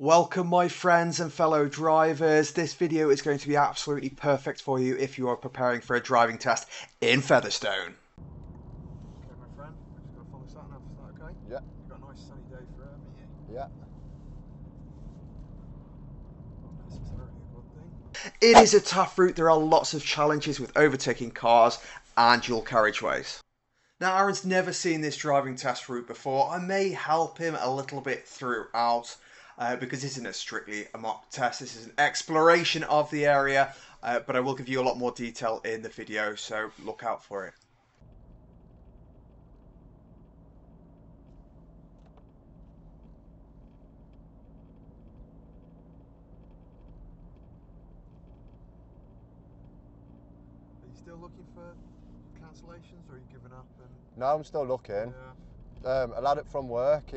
Welcome my friends and fellow drivers. This video is going to be absolutely perfect for you if you are preparing for a driving test in Featherstone. Okay my friend, we're just going to follow sat nav, is that okay? Yeah. You've got a nice sunny day for haven't you? Yeah. Not necessarily a good thing. It is a tough route. There are lots of challenges with overtaking cars and dual carriageways. Now Aaron's never seen this driving test route before. I may help him a little bit throughout. Because this isn't strictly a mock test, this is an exploration of the area, but I will give you a lot more detail in the video, so look out for it. Are you still looking for cancellations or are you giving up? No, I'm still looking. Yeah. A lad from work,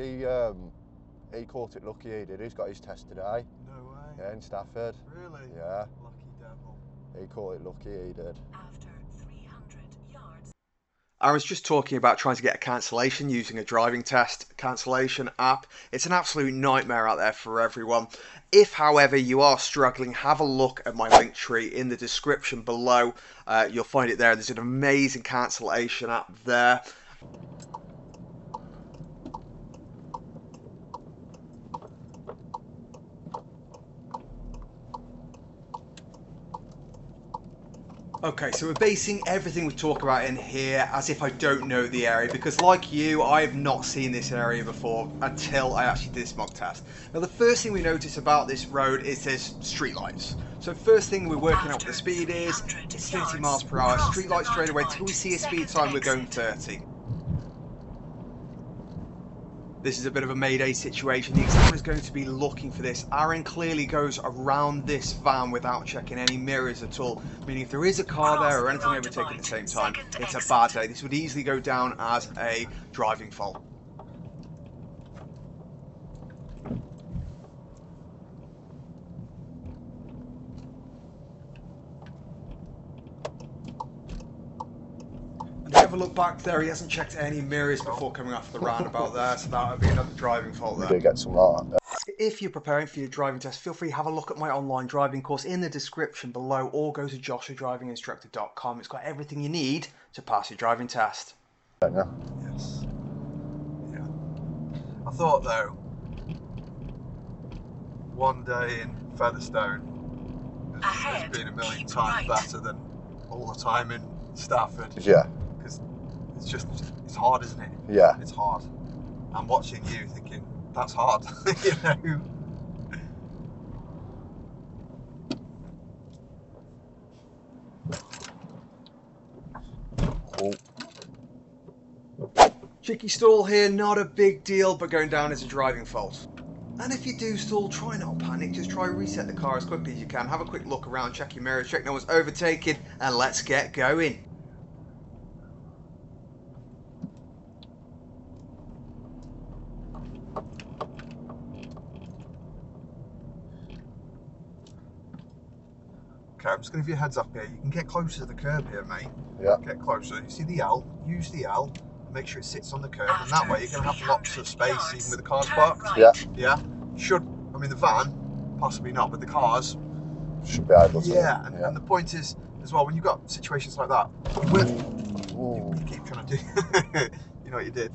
he caught it lucky, he did. He's got his test today. No way. Yeah, in Stafford. Really? Yeah. Lucky devil. He caught it lucky, he did. After 300 yards. Aaron's just talking about trying to get a cancellation using a driving test cancellation app. It's an absolute nightmare out there for everyone. If, however, you are struggling, have a look at my link tree in the description below. You'll find it there. There's an amazing cancellation app there. Okay, so we're basing everything we talk about in here as if I don't know the area, because like you, I have not seen this area before until I actually did this mock test. Now the first thing we notice about this road is there's streetlights. So first thing we're working out what the speed is, it's 30 miles per hour, streetlights straight away, until we see a speed sign we're going 30. This is a bit of a mayday situation. The examiner is going to be looking for this. Aaron clearly goes around this van without checking any mirrors at all, meaning if there is a car there or anything overtaking at the same time, it's a bad day. This would easily go down as a driving fault. Have a look back there, he hasn't checked any mirrors before coming off the roundabout there, so that would be another driving fault there. We do get some like that. If you're preparing for your driving test, feel free to have a look at my online driving course in the description below, or go to joshuadrivinginstructor.com. It's got everything you need to pass your driving test. Yeah. Yes. Yeah. I thought though, one day in Featherstone has been a million times better than all the time in Stafford. Yeah. Because it's hard, isn't it? Yeah. It's hard. I'm watching you thinking, that's hard, you know? Oh. Cheeky stall here, not a big deal, but going down is a driving fault. And if you do stall, try not to panic, just try reset the car as quickly as you can. Have a quick look around, check your mirrors, check no one's overtaken, and let's get going. Okay, I'm just going to give you a heads up here. You can get closer to the curb here, mate. Yeah. Get closer. You see the L? Use the L. Make sure it sits on the curb, and that way you're going to have lots of space even with the cars parked. Yeah. Yeah. Should, I mean, the van, possibly not, but the cars. Should be able to. Yeah, and the point is, as well, when you've got situations like that, you will. You keep trying to do. You know what you did.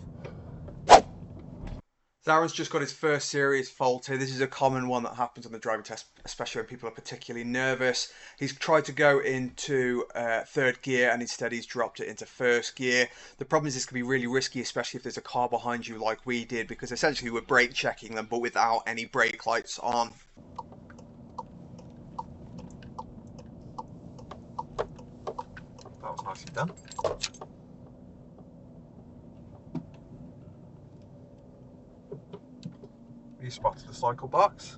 Aaron's just got his first serious fault here. This is a common one that happens on the driving test, especially when people are particularly nervous. He's tried to go into third gear and instead he's dropped it into first gear. The problem is this can be really risky, especially if there's a car behind you like we did, because essentially we're brake checking them but without any brake lights on. That was nicely done. You spotted the cycle box.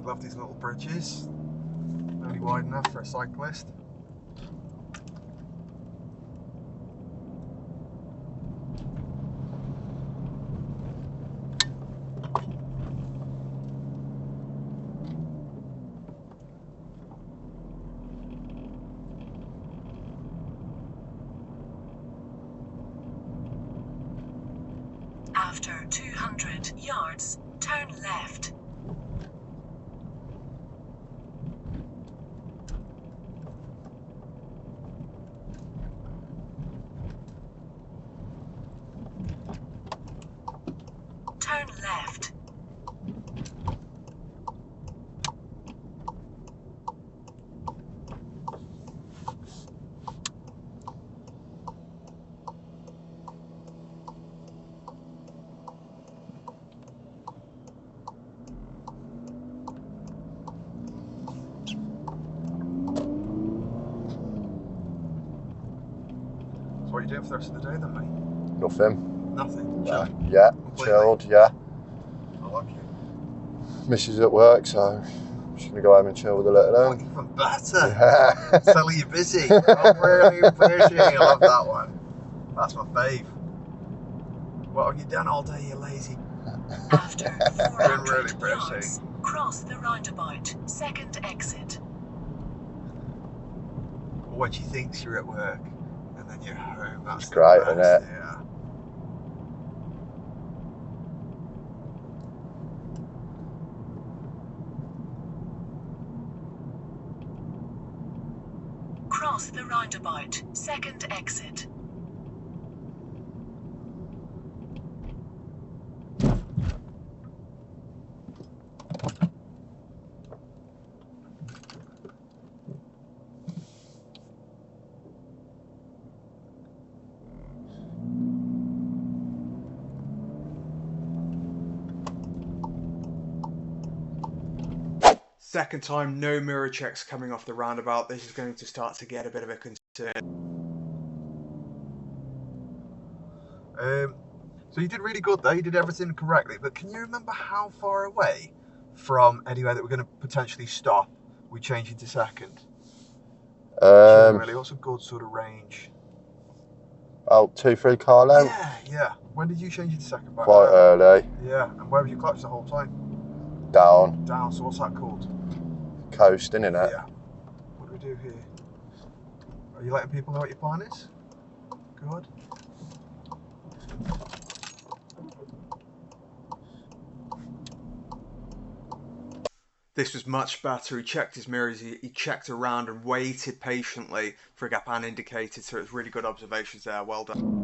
Love these little bridges. Only wide enough for a cyclist. After 200 yards, turn left. Turn left. So what are you doing for the rest of the day then, mate? Nothing. Nothing. No. Chilling. Yeah, Completely. chilled, yeah. I like it. Missus at work, so I'm just going to go home and chill with the little Oh, one. even better. Yeah. Sally, you're busy. I'm really busy. I love that one. That's my fave. What have you done all day, you lazy? After 400 really busy. yards, cross the roundabout. Second exit. Or when she thinks you're at work and then you're home. That's It's great, the isn't best, it? Yeah. Cross the roundabout. Second exit. Second time, no mirror checks coming off the roundabout. This is going to start to get a bit of a concern. So you did really good there. You did everything correctly. But can you remember how far away from anywhere that we're going to potentially stop we change into second? Generally, what's a good sort of range? Oh, 2-3 car length. Yeah. When did you change into second? Back Quite there? early. Yeah. And where was your clutch the whole time? Down. Down. So what's that called? Coasting, innit? Yeah. What do we do here? Are you letting people know what your plan is? Good. This was much better. He checked his mirrors, he checked around and waited patiently for a gap and indicated, so it was really good observations there. Well done.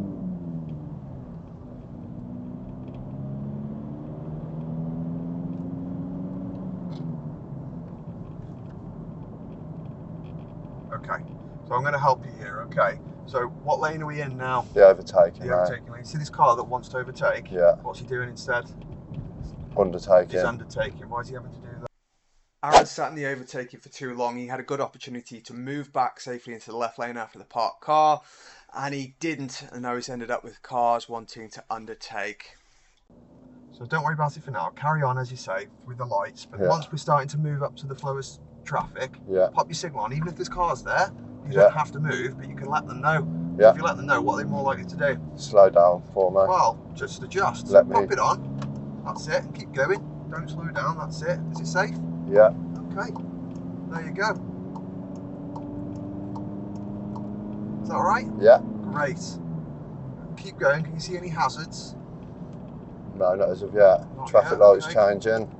Okay. So I'm going to help you here, okay? So what lane are we in now? The overtaking, The mate. overtaking lane. See this car that wants to overtake? Yeah. What's he doing instead? Undertaking. He's undertaking. Why is he having to do that? Aaron sat in the overtaking for too long. He had a good opportunity to move back safely into the left lane after the parked car, and he didn't, and now he's ended up with cars wanting to undertake. So don't worry about it for now. Carry on, as you say, with the lights. But Yeah. once we're starting to move up to the flow of traffic, Yeah. pop your signal on. Even if there's cars there, you Yeah. don't have to move, but you can let them know. Yeah. If you let them know, what are they more likely to do? Slow down for me. Well, just adjust. Let me- Pop it on. That's it. And keep going. Don't slow down. That's it. Is it safe? Yeah. Okay. There you go. Is that all right? Yeah. Great. Keep going. Can you see any hazards? No, not as of yet. Not Traffic yet, lights okay. changing.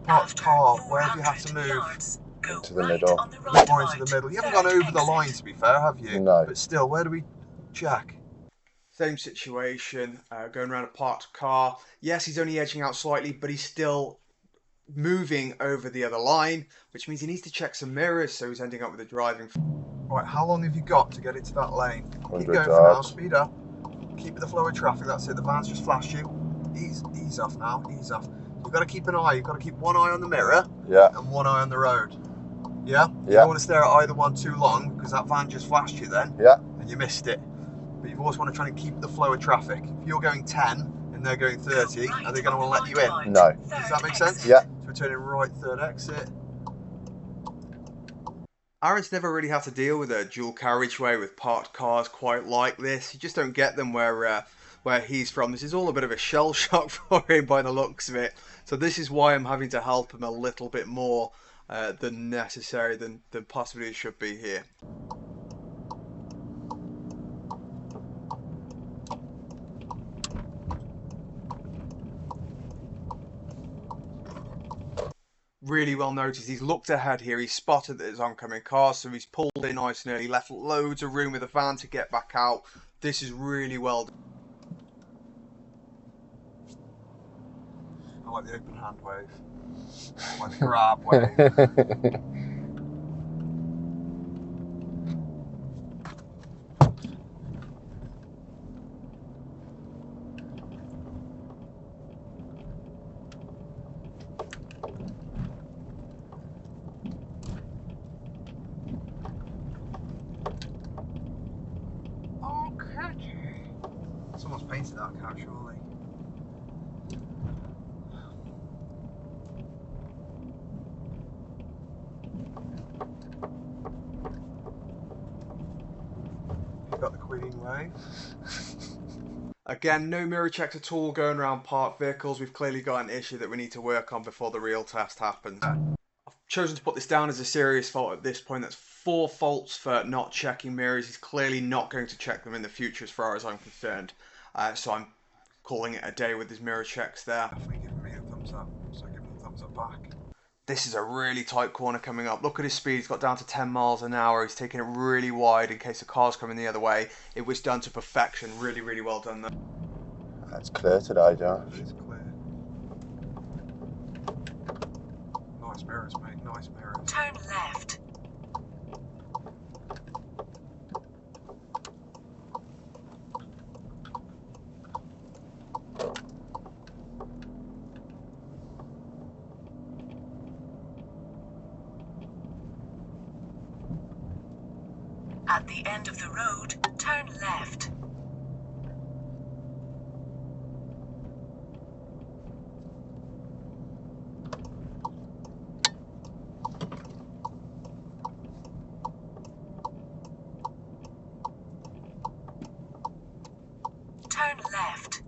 Parked After car. Where do you have to 400 move? yards, go Into the right middle. on the A bit more into roundabout. the middle. You haven't Third gone over the exit. line, to be fair, have you? No. But still, where do we check? Same situation, going around a parked car. Yes, he's only edging out slightly, but he's still moving over the other line, which means he needs to check some mirrors, so he's ending up with a driving. Right, how long have you got to get into that lane? Keep 100 going for now. yards. Speed up. Keep the flow of traffic. That's it. The van's just flashed you. Ease off now. Ease off. You've got to keep an eye. You've got to keep one eye on the mirror Yeah. and one eye on the road. Yeah? You Yeah. don't want to stare at either one too long because that van just flashed you then Yeah. and you missed it. But you always want to try and keep the flow of traffic. If you're going 10 and they're going 30, Go right are they going to on want to the let you in? roundabout. No. Does that Third make sense? exit. Yeah. So we're turning right, third exit. Aaron's never really had to deal with a dual carriageway with parked cars quite like this. You just don't get them where he's from. This is all a bit of a shell shock for him by the looks of it. So this is why I'm having to help him a little bit more than necessary, than possibly it should be here. really well noticed. He's looked ahead here. He's spotted that there's oncoming cars, so he's pulled in nice and early, left loads of room with the van to get back out. This is really well done. I like the open hand wave. I like the grab wave. Someone's painted that car, surely. You've got the Queen wave. Again, no mirror checks at all going around parked vehicles. We've clearly got an issue that we need to work on before the real test happens. I've chosen to put this down as a serious fault at this point. That's 4 faults for not checking mirrors. He's clearly not going to check them in the future as far as I'm concerned. So I'm calling it a day with his mirror checks there. Definitely giving me a thumbs up, so I give him a thumbs up back. This is a really tight corner coming up. Look at his speed. He's got down to 10 miles an hour. He's taking it really wide in case the car's coming the other way. It was done to perfection. Really, really well done there. That's clear today, Joe. It's clear. Nice mirrors, mate. Nice mirrors. Turn left. At the end of the road, turn left. Turn left.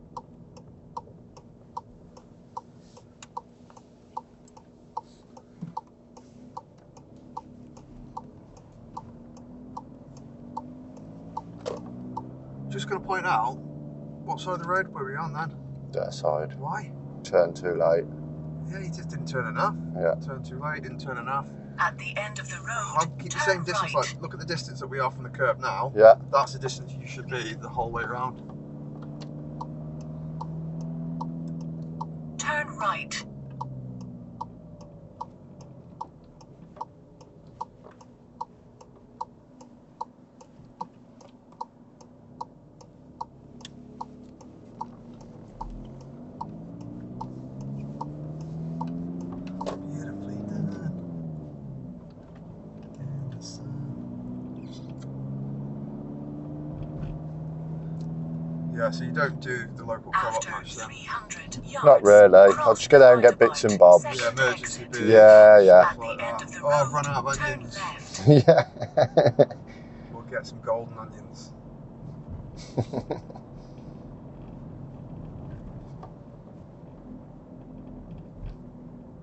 Just going to point out, what side of the road were we on then? That side. Why? Turn too late. Yeah, he just didn't turn enough. Yeah. Turned too late, didn't turn enough. At the end of the road, I'll keep the turn same distance, right. like, look at the distance that we are from the curb now. Yeah. That's the distance you should be the whole way around. Turn right. Beautifully done. In the sun. Yeah, so you don't do the local co-op After match then? 300 yards. Not really. I'll cross just go there and get the bits and roundabout. bobs. Yeah, Second emergency exit. bit. Yeah, yeah. At the end of the Oh, I've road, run out of turn onions. left. Yeah. We'll get some golden onions.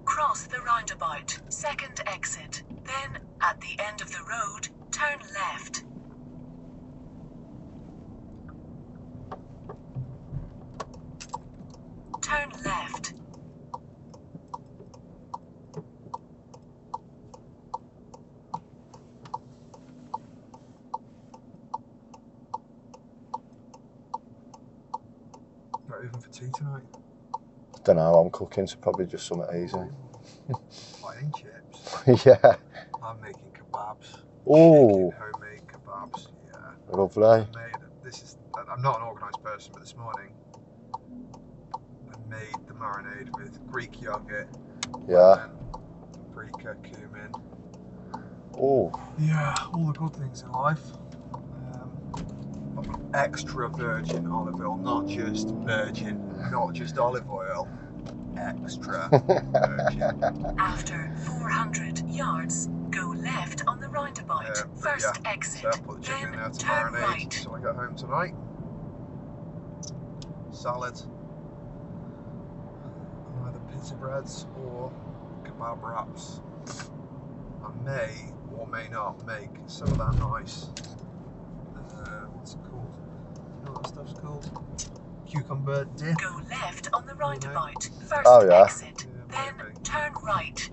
Cross the roundabout. Second exit. Then, at the end of the road, turn left. Turn left. Not even for tea tonight. Don't know. I'm cooking, so probably just something easy. Fighting chips. Yeah. I'm making kebabs. Ooh. Chicken homemade kebabs. Yeah. Lovely. I made this is. I'm not an organised person, but this morning I made the marinade with Greek yogurt. Yeah. Lemon, paprika, cumin. Ooh. Yeah, all the good things in life. Extra virgin olive oil, not just virgin, not just olive oil. Extra virgin. After 400 yards, go left on the roundabout. First yeah. exit. So I put the chicken in Then there to turn marinate right. until I get home tonight. Salad. Either pizza breads or kebab wraps. I may or may not make some of that nice. What's it called? You know what that stuff's called? Cucumber dip. Go left on the roundabout. First Oh, yeah. exit. Yeah, Then maybe. turn right.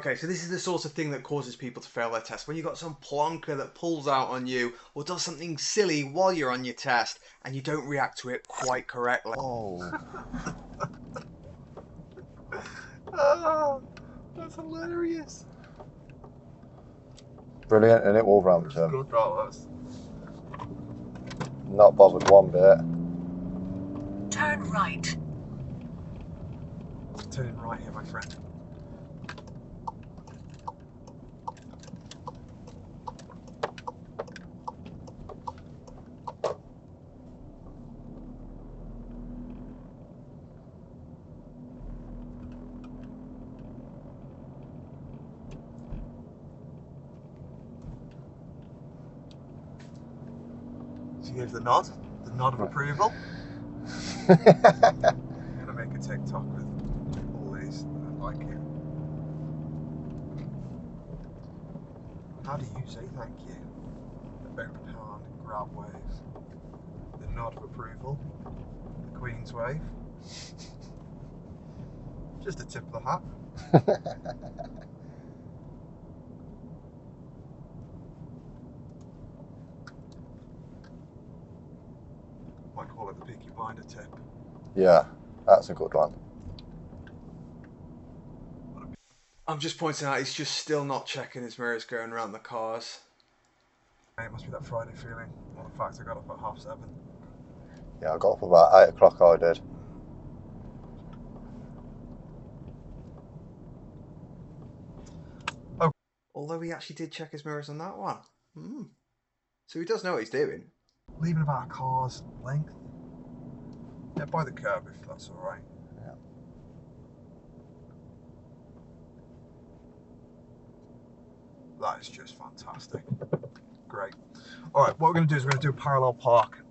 Okay, so this is the sort of thing that causes people to fail their test. When you've got some plonker that pulls out on you or does something silly while you're on your test and you don't react to it quite correctly. Oh. Oh, that's hilarious. Brilliant, and it Wolverhampton. Good, right, Not bothered one bit. Turn right. turning right here, my friend. She gives the nod of approval. I'm gonna make a TikTok with all these. I like it. How do you say thank you? The open hand and grab wave. The nod of approval. The Queen's wave. Just a tip of the hat. Might call it the Peaky Blinder tip. Yeah, that's a good one. I'm just pointing out he's just still not checking his mirrors going around the cars. It must be that Friday feeling. Well, the fact I got up at 7:30. Yeah, I got up about 8 o'clock, I did. Although he actually did check his mirrors on that one. So he does know what he's doing. Leaving about a car's length. Yeah, by the curb if that's alright. Yeah. That is just fantastic. Great. Alright, what we're going to do is we're going to do a parallel park.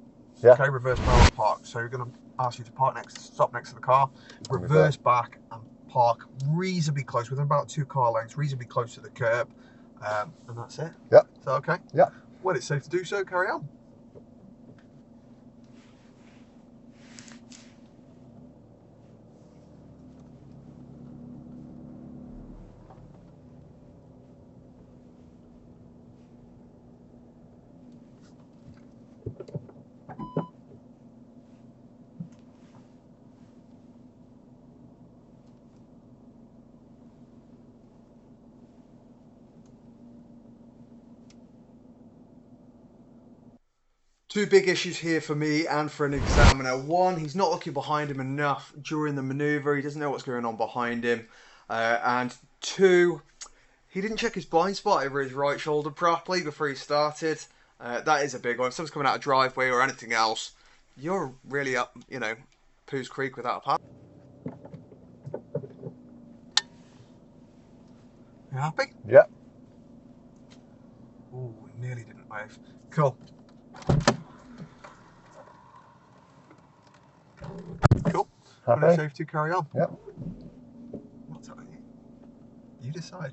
Yeah. Okay, reverse parallel park. So we're going to ask you to stop next to the car, reverse back and park reasonably close, within about 2 car lengths, reasonably close to the curb. And that's it. Yeah. Is that okay? Yeah. When it's safe to do so, carry on. Two big issues here for me and for an examiner. One, he's not looking behind him enough during the manoeuvre. He doesn't know what's going on behind him. And two, he didn't check his blind spot over his right shoulder properly before he started. That is a big one. If someone's coming out a driveway or anything else, you're really up, Pooh's Creek without a paddle. You happy? Yeah. Ooh, nearly didn't wave. Cool. Cool. When it's Happy? safe to carry on. Yep. I'm not telling you. You decide.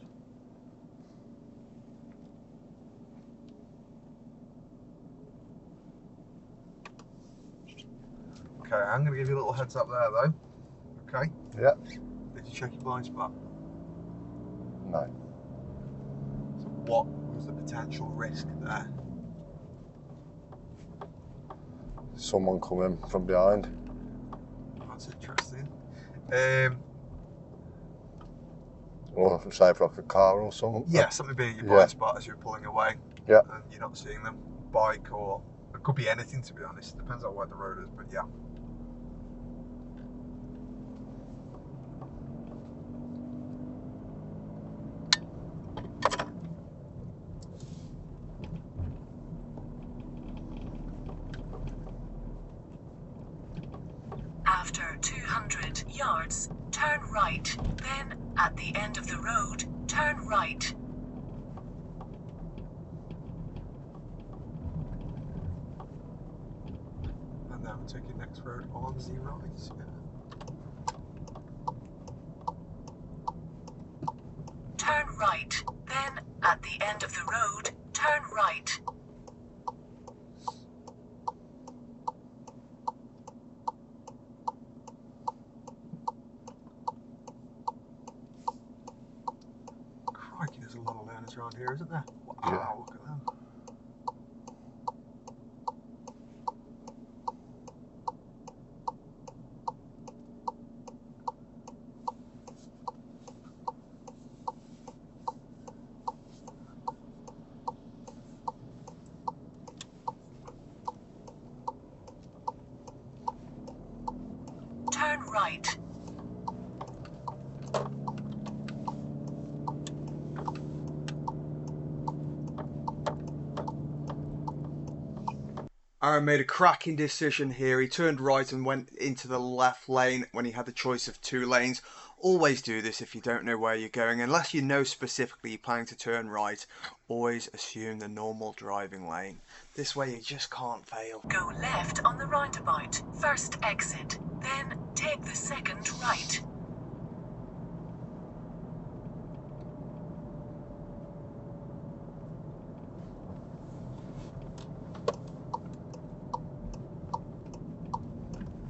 Okay, I'm going to give you a little heads up there though. Okay? Yeah. Did you check your blind spot? No. So what was the potential risk there? Someone coming from behind. That's interesting. Or say for like a car or something. Yeah, something being in your blind spot as you're pulling away. Yeah. And you're not seeing them. Bike or it could be anything, to be honest. Depends on where the road is, but yeah. After 200 yards, turn right. Then, at the end of the road, turn right. And then we'll take your next road on the right. Yeah. Turn right. Then, at the end of the road, turn right. Crikey, there's a lot of learners around here, isn't there? Wow, Yeah. look at them. Turn right. Aaron made a cracking decision here. He turned right and went into the left lane when he had the choice of 2 lanes. Always do this if you don't know where you're going. Unless you know specifically you're planning to turn right, always assume the normal driving lane. This way you just can't fail. Go left on the roundabout. First exit. Then take the second right.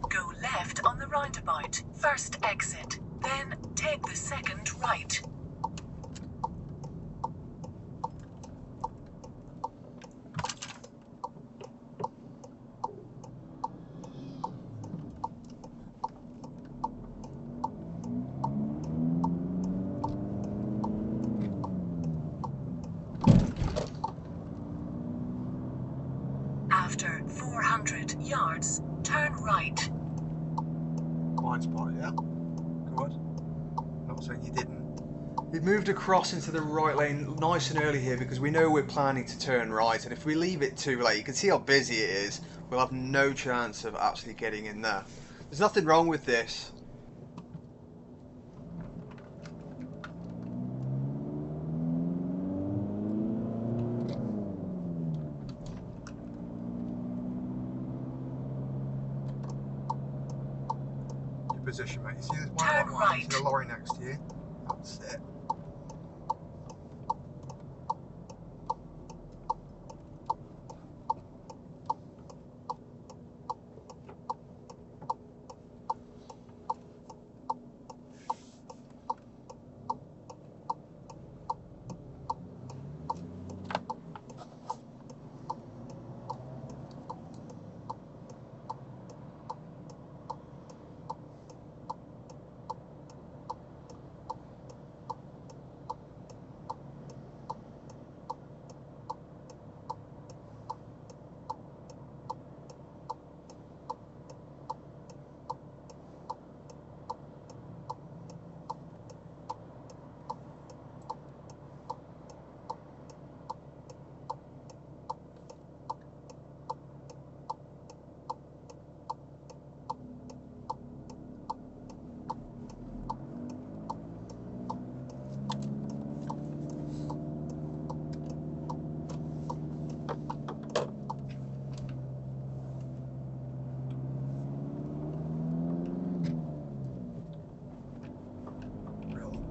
Go left on the roundabout. First exit. Then take the second right. After 400 yards, turn right. Blind spot, yeah. Good. Not saying you didn't. We've moved across into the right lane nice and early here because we know we're planning to turn right, and if we leave it too late, you can see how busy it is, we'll have no chance of actually getting in there. There's nothing wrong with this. Your position, mate. You see this one Turn line? right. You see the lorry next to you? That's it.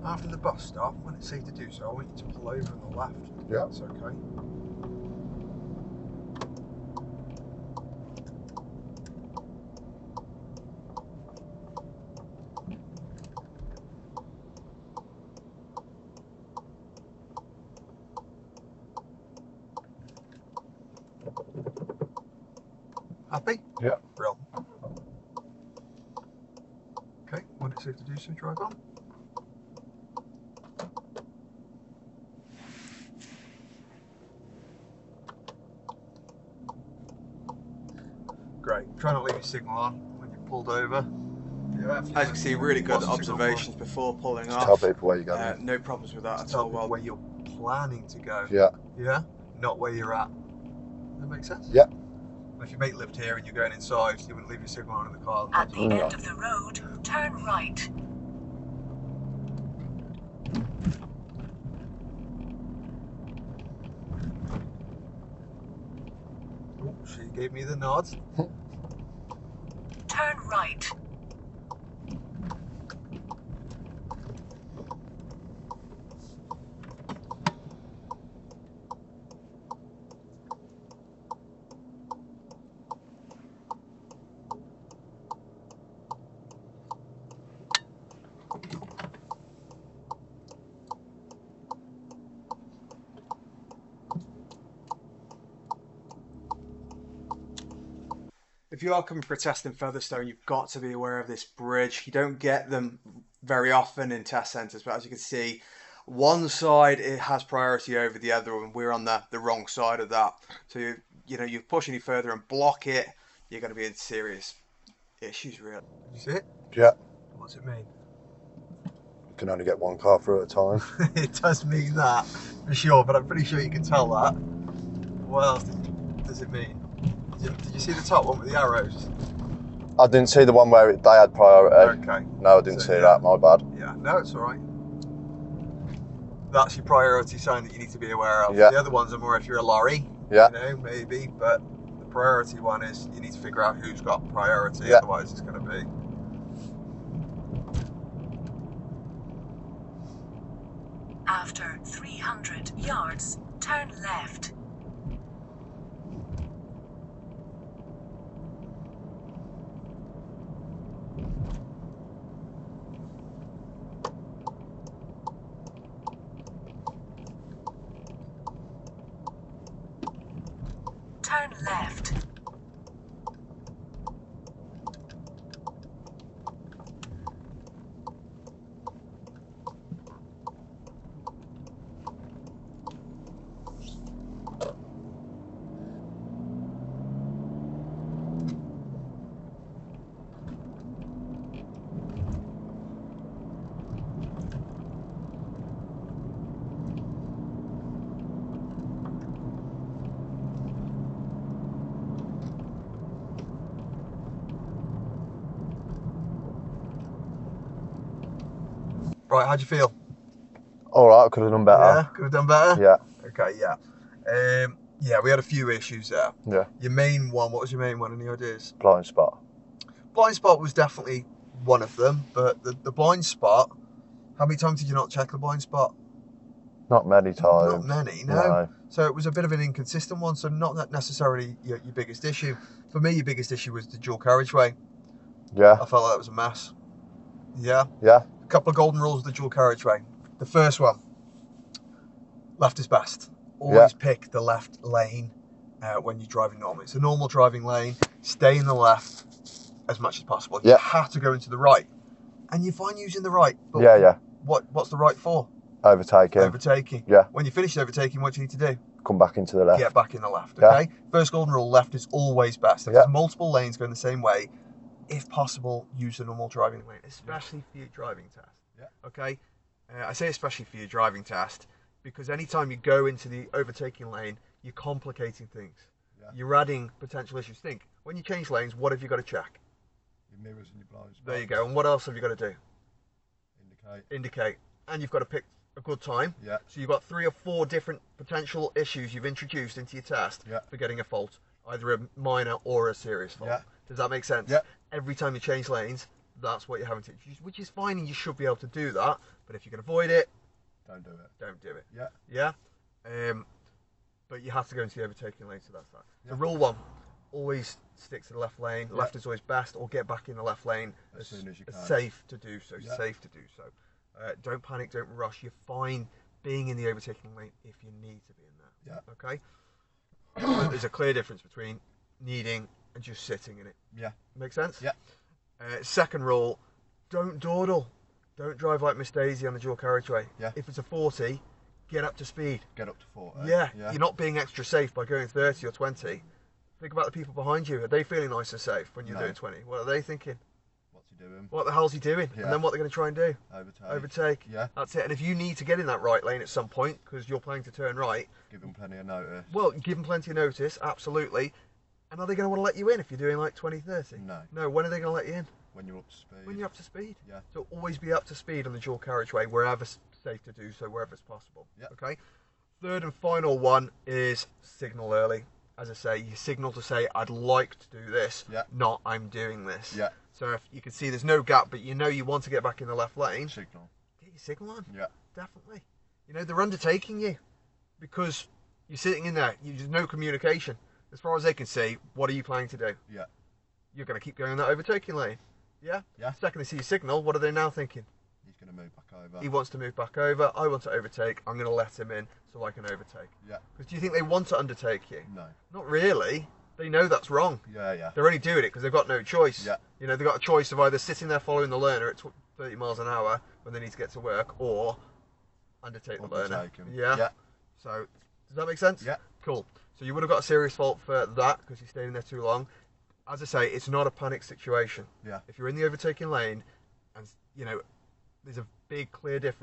After the bus stop, when it's safe to do so, I want you to pull over on the left. Yeah. That's okay. Happy? Yeah. Brill. Okay, when it's safe to do so, drive on. Great. Try not to leave your signal on when you're pulled over. Yeah, As you can see, really good What's the signal for? observations before pulling Just tell off. people where you're going. No problems with that Just at tell all. people Well, where you're planning to go. Yeah. Yeah? Not where you're at. Does that make sense? Yeah. If your mate lived here and you're going inside, you wouldn't leave your signal on in the car. At the end of the road, turn right. Oh, she gave me the nod. Turn right. If you are coming for a test in Featherstone, you've got to be aware of this bridge. You don't get them very often in test centres, but as you can see, one side it has priority over the other, and we're on the wrong side of that. So you push any further and block it, you're going to be in serious issues, really. You see it? Yeah. What's it mean? You can only get one car through at a time. It does mean that, for sure, but I'm pretty sure you can tell that. What else does it mean? Did you see the top one with the arrows? I didn't see the one where they had priority. Okay. No, I didn't see that, my bad. Yeah, no, it's alright. That's your priority sign that you need to be aware of. Yeah. The other ones are more if you're a lorry, Yeah. you know, maybe, but the priority one is you need to figure out who's got priority, Yeah. otherwise it's going to be. After 300 yards, turn left. Turn left. Right, how'd you feel? Alright, I could have done better. Yeah, could have done better? Yeah. Okay, yeah. Yeah, we had a few issues there. Yeah. Your main one, what was your main one? Any ideas? Blind spot. Blind spot was definitely one of them, but the blind spot, how many times did you not check the blind spot? Not many times. Not many, no. No. So it was a bit of an inconsistent one, so not necessarily your biggest issue. For me, your biggest issue was the dual carriageway. Yeah. I felt like that was a mess. Yeah. Yeah. A couple of golden rules of the dual carriageway. The first one, left is best. Always pick the left lane when you're driving normally. It's a normal driving lane. Stay in the left as much as possible. You have to go into the right. And you're fine using the right. But Yeah. What's the right for? Overtaking. Overtaking. Yeah. When you finish overtaking, what do you need to do? Come back into the left. Get back in the left, Yeah. okay? First golden rule, left is always best. If there's multiple lanes going the same way, if possible, use a normal driving lane, especially for your driving test. Yeah. Okay? I say especially for your driving test because anytime you go into the overtaking lane, you're complicating things. Yeah. You're adding potential issues. Think, when you change lanes, what have you got to check? Your mirrors and your blind spots. There you go. And what else have you got to do? Indicate. Indicate. And you've got to pick a good time. Yeah. So you've got 3 or 4 different potential issues you've introduced into your test for getting a fault, either a minor or a serious fault. Yeah. Does that make sense? Yeah. Every time you change lanes, that's what you're having to introduce, which is fine and you should be able to do that. But if you can avoid it, Don't do it. don't do it. Yeah. Yeah. But you have to go into the overtaking lane, so that's that. So rule 1, always stick to the left lane. Yeah. Left is always best, or get back in the left lane As soon as you can. safe to do so. Yeah. Safe to do so. Don't panic, don't rush. You're fine being in the overtaking lane if you need to be in there. Yeah. Okay? There's a clear difference between needing and just sitting in it. Yeah. Make sense? Yeah. Second rule, don't dawdle. Don't drive like Miss Daisy on the dual carriageway. Yeah. If it's a 40, get up to speed. Get up to 40. Yeah. You're not being extra safe by going 30 or 20. Think about the people behind you. Are they feeling nice and safe when you're doing 20? What are they thinking? What's he doing? What the hell's he doing? Yeah. And then what they're going to try and do? Overtake. Yeah. That's it. And if you need to get in that right lane at some point because you're planning to turn right, Give him plenty of notice. well, give them plenty of notice, absolutely. And are they going to want to let you in if you're doing like 20, 30? No. No, when are they going to let you in? When you're up to speed. When you're up to speed. Yeah. So always be up to speed on the dual carriageway wherever safe to do so, wherever it's possible. Yeah. Okay? Third and final one is signal early. As I say, you signal to say, I'd like to do this, not I'm doing this. Yeah. So if you can see there's no gap, but you know you want to get back in the left lane, Signal. get your signal on. Yeah. Definitely. You know, they're undertaking you because you're sitting in there. There's no communication. As far as they can see, what are you planning to do? Yeah. You're going to keep going in that overtaking lane. Yeah? Yeah. Second they see your signal, what are they now thinking? He's going to move back over. He wants to move back over. I want to overtake. I'm going to let him in so I can overtake. Yeah. Because do you think they want to undertake you? No. Not really. they know that's wrong. Yeah, yeah. They're only doing it because they've got no choice. Yeah. You know, they've got a choice of either sitting there following the learner at 30 miles an hour when they need to get to work, or undertake the learner. Undertake 'em. Yeah. Yeah. So, does that make sense? Yeah. Cool. So you would have got a serious fault for that because you're staying there too long. As I say, it's not a panic situation. Yeah. If you're in the overtaking lane, and you know, there's a big clear difference